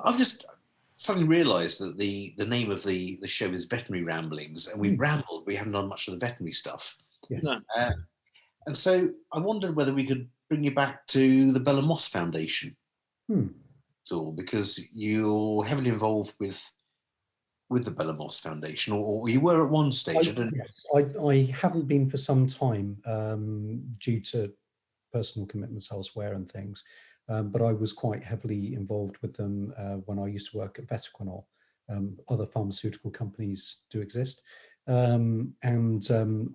I've just suddenly realised that the name of the show is Veterinary Ramblings, and we've rambled. We haven't done much of the veterinary stuff. Yes. No. And so I wondered whether we could bring you back to the Bella Moss Foundation at all, because you're heavily involved with the Bella Moss Foundation, or you were at one stage. Yes, I haven't been for some time due to personal commitments elsewhere and things, but I was quite heavily involved with them when I used to work at Veterinary. Other pharmaceutical companies do exist. And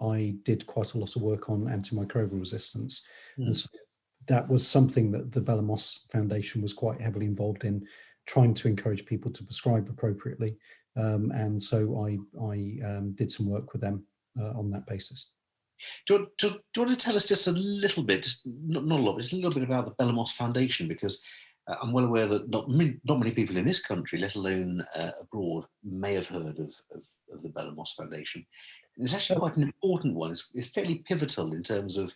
I did quite a lot of work on antimicrobial resistance. And so that was something that the Bella Moss Foundation was quite heavily involved in, trying to encourage people to prescribe appropriately. And so I did some work with them on that basis. Do you want to tell us just a little bit, just not a lot, but just a little bit about the Bella Moss Foundation? Because I'm well aware that not many people in this country, let alone abroad, may have heard of the Bella Moss Foundation. And it's actually quite an important one. It's fairly pivotal in terms of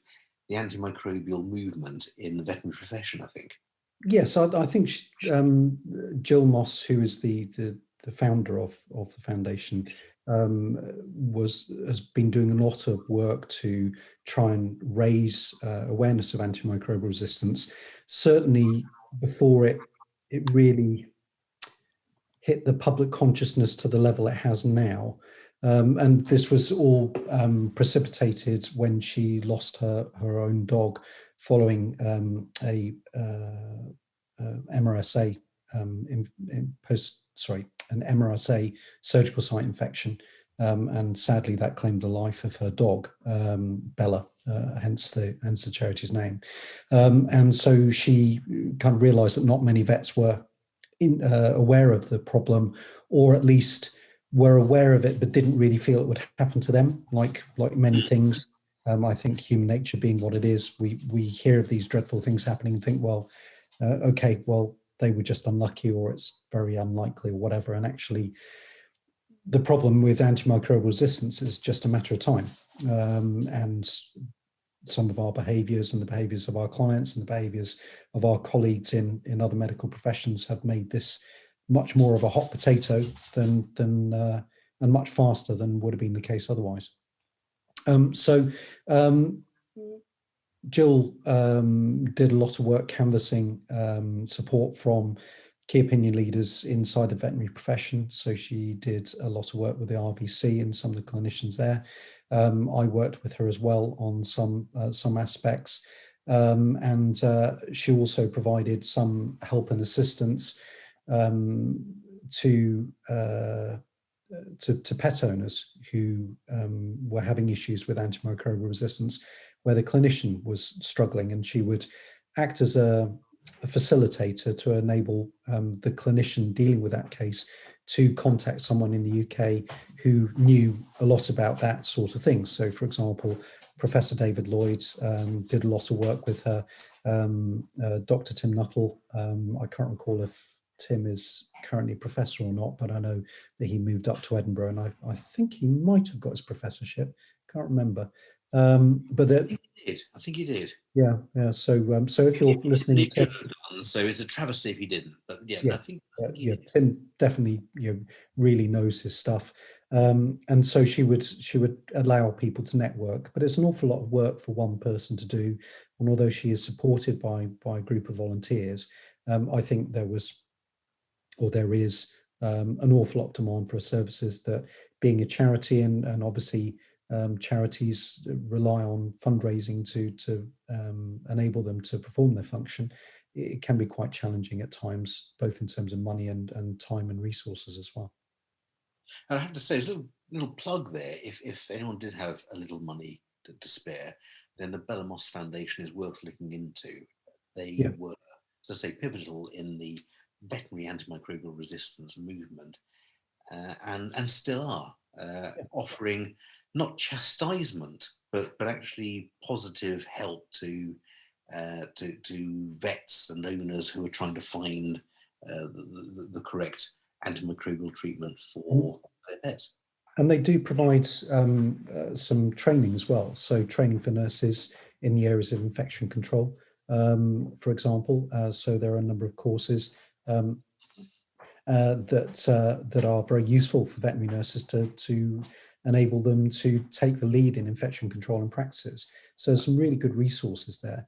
the antimicrobial movement in the veterinary profession, I think. Yes, I think Jill Moss, who is the founder of the foundation, has been doing a lot of work to try and raise awareness of antimicrobial resistance, certainly before it really hit the public consciousness to the level it has now. And this was all precipitated when she lost her own dog following a MRSA an MRSA surgical site infection, and sadly that claimed the life of her dog, Bella, hence the charity's name. And so she kind of realised that not many vets were aware of the problem, or at least were aware of it but didn't really feel it would happen to them, like many things. I think human nature being what it is, we hear of these dreadful things happening and think, well, okay, well, they were just unlucky, or it's very unlikely, or whatever. And actually, the problem with antimicrobial resistance is just a matter of time. And some of our behaviours and the behaviours of our clients and the behaviours of our colleagues in other medical professions have made this much more of a hot potato than and much faster than would have been the case otherwise. Jill did a lot of work canvassing support from key opinion leaders inside the veterinary profession. So she did a lot of work with the RVC and some of the clinicians there. I worked with her as well on some aspects, and she also provided some help and assistance to pet owners who were having issues with antimicrobial resistance, where the clinician was struggling, and she would act as a facilitator to enable the clinician dealing with that case to contact someone in the UK who knew a lot about that sort of thing. So, for example, Professor David Lloyd did a lot of work with her. Dr. Tim Nuttall, I can't recall if Tim is currently a professor or not, but I know that he moved up to Edinburgh, and I think he might have got his professorship. Can't remember. But I think he did. Yeah. So if you're listening to, so it's a travesty if he didn't. But yeah, yes, I think Tim definitely really knows his stuff, and so she would allow people to network. But it's an awful lot of work for one person to do, and although she is supported by a group of volunteers, I think there is an awful lot of demand for her services. That being a charity, and obviously charities rely on fundraising to enable them to perform their function. It can be quite challenging at times, both in terms of money and time and resources as well. And I have to say, there's a little plug there. If anyone did have a little money to spare, then the Bella Moss Foundation is worth looking into. They were, as I say, pivotal in the veterinary antimicrobial resistance movement, and still are, offering not chastisement, but actually positive help to vets and owners who are trying to find the correct antimicrobial treatment for their pets. And they do provide some training as well. So training for nurses in the areas of infection control, for example. So there are a number of courses. that are very useful for veterinary nurses to enable them to take the lead in infection control and practices. So there's some really good resources there.